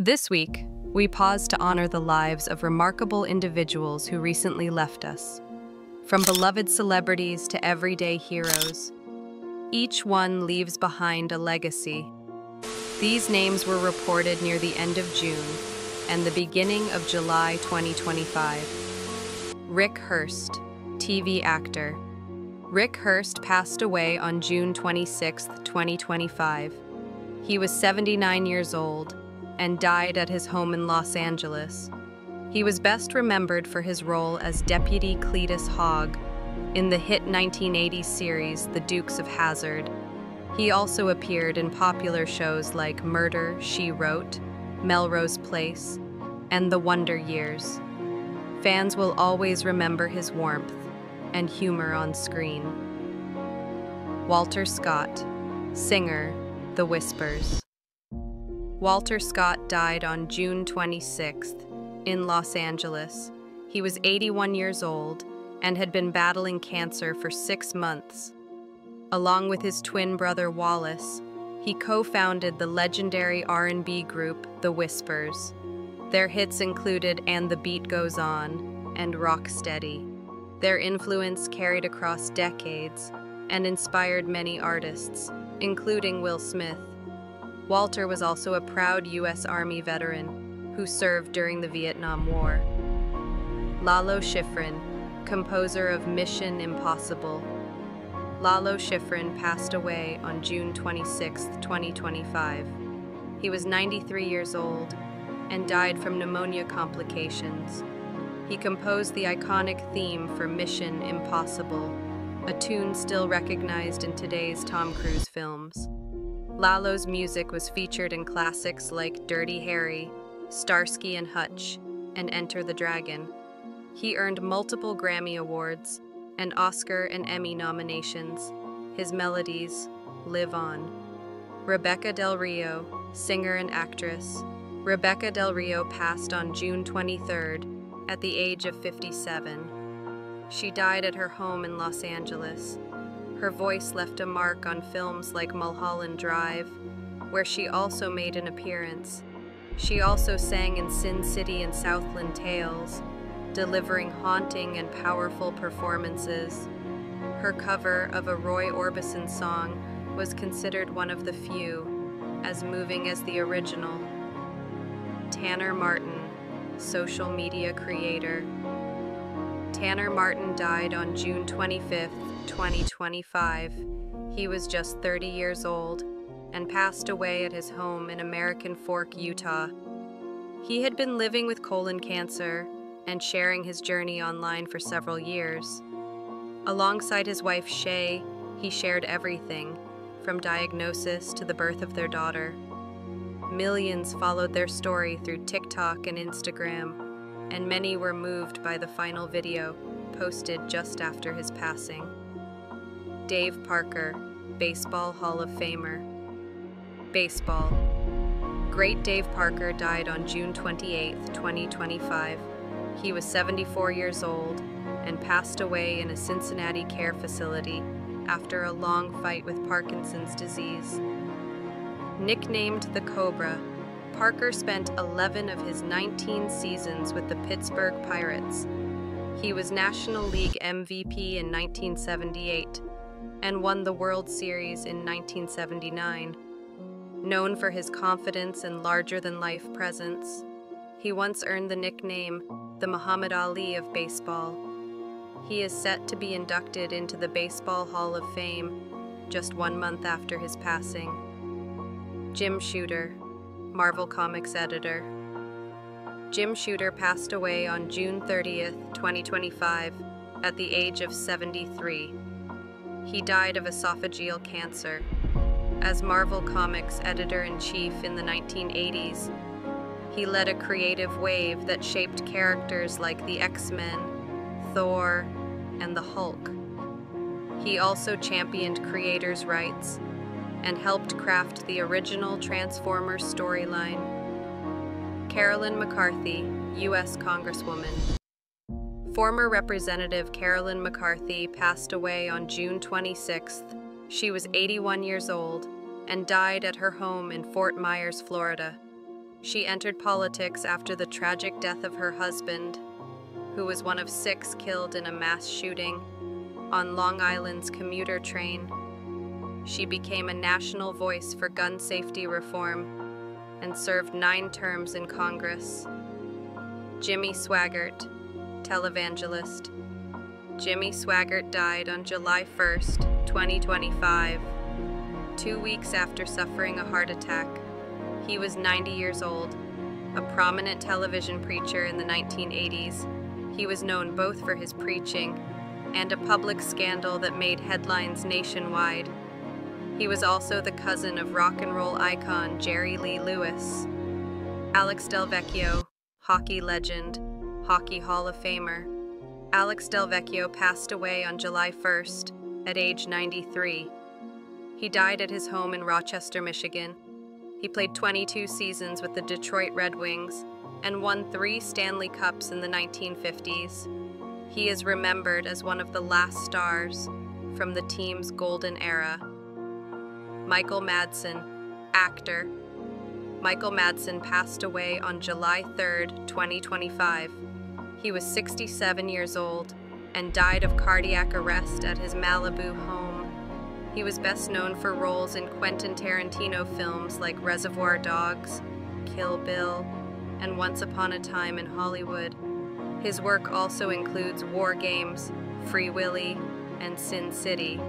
This week, we pause to honor the lives of remarkable individuals who recently left us. From beloved celebrities to everyday heroes, each one leaves behind a legacy. These names were reported near the end of June and the beginning of July 2025. Rick Hurst, TV actor. Rick Hurst passed away on June 26, 2025. He was 79 years old and died at his home in Los Angeles. He was best remembered for his role as Deputy Cletus Hogg in the hit 1980s series The Dukes of Hazzard. He also appeared in popular shows like Murder, She Wrote, Melrose Place, and The Wonder Years. Fans will always remember his warmth and humor on screen. Walter Scott, singer, The Whispers. Walter Scott died on June 26th in Los Angeles. He was 81 years old and had been battling cancer for 6 months. Along with his twin brother Wallace, he co-founded the legendary R&B group The Whispers. Their hits included And the Beat Goes On and Rock Steady. Their influence carried across decades and inspired many artists, including Will Smith. Walter was also a proud U.S. Army veteran who served during the Vietnam War. Lalo Schifrin, composer of Mission Impossible. Lalo Schifrin passed away on June 26, 2025. He was 93 years old and died from pneumonia complications. He composed the iconic theme for Mission Impossible, a tune still recognized in today's Tom Cruise films. Lalo's music was featured in classics like Dirty Harry, Starsky and Hutch, and Enter the Dragon. He earned multiple Grammy Awards and Oscar and Emmy nominations. His melodies live on. Rebekah Del Rio, singer and actress. Rebekah Del Rio passed on June 23rd at the age of 57. She died at her home in Los Angeles. Her voice left a mark on films like Mulholland Drive, where she also made an appearance. She also sang in Sin City and Southland Tales, delivering haunting and powerful performances. Her cover of a Roy Orbison song was considered one of the few as moving as the original. Tanner Martin, social media creator. Tanner Martin died on June 25, 2025. He was just 30 years old and passed away at his home in American Fork, Utah. He had been living with colon cancer and sharing his journey online for several years. Alongside his wife Shay, he shared everything, from diagnosis to the birth of their daughter. Millions followed their story through TikTok and Instagram, and many were moved by the final video posted just after his passing. Dave Parker, Baseball Hall of Famer. Baseball. Great Dave Parker died on June 28, 2025. He was 74 years old and passed away in a Cincinnati care facility after a long fight with Parkinson's disease. Nicknamed the Cobra, Parker spent 11 of his 19 seasons with the Pittsburgh Pirates. He was National League MVP in 1978 and won the World Series in 1979. Known for his confidence and larger-than-life presence, he once earned the nickname the Muhammad Ali of baseball. He is set to be inducted into the Baseball Hall of Fame just 1 month after his passing. Jim Shooter, Marvel Comics editor. Jim Shooter passed away on June 30th, 2025, at the age of 73. He died of esophageal cancer. As Marvel Comics editor-in-chief in the 1980s, he led a creative wave that shaped characters like the X-Men, Thor, and the Hulk. He also championed creators' rights and helped craft the original Transformers storyline. Carolyn McCarthy, U.S. Congresswoman. Former Representative Carolyn McCarthy passed away on June 26th. She was 81 years old and died at her home in Fort Myers, Florida. She entered politics after the tragic death of her husband, who was one of 6 killed in a mass shooting on Long Island's commuter train. She became a national voice for gun safety reform and served 9 terms in Congress. Jimmy Swaggart, televangelist. Jimmy Swaggart died on July 1st, 2025, 2 weeks after suffering a heart attack. He was 90 years old, a prominent television preacher in the 1980s. He was known both for his preaching and a public scandal that made headlines nationwide. He was also the cousin of rock and roll icon Jerry Lee Lewis. Alex Delvecchio, hockey legend, Hockey Hall of Famer. Alex Delvecchio passed away on July 1st at age 93. He died at his home in Rochester, Michigan. He played 22 seasons with the Detroit Red Wings and won 3 Stanley Cups in the 1950s. He is remembered as one of the last stars from the team's golden era. Michael Madsen, actor. Michael Madsen passed away on July 3rd, 2025. He was 67 years old and died of cardiac arrest at his Malibu home. He was best known for roles in Quentin Tarantino films like Reservoir Dogs, Kill Bill, and Once Upon a Time in Hollywood. His work also includes War Games, Free Willy, and Sin City.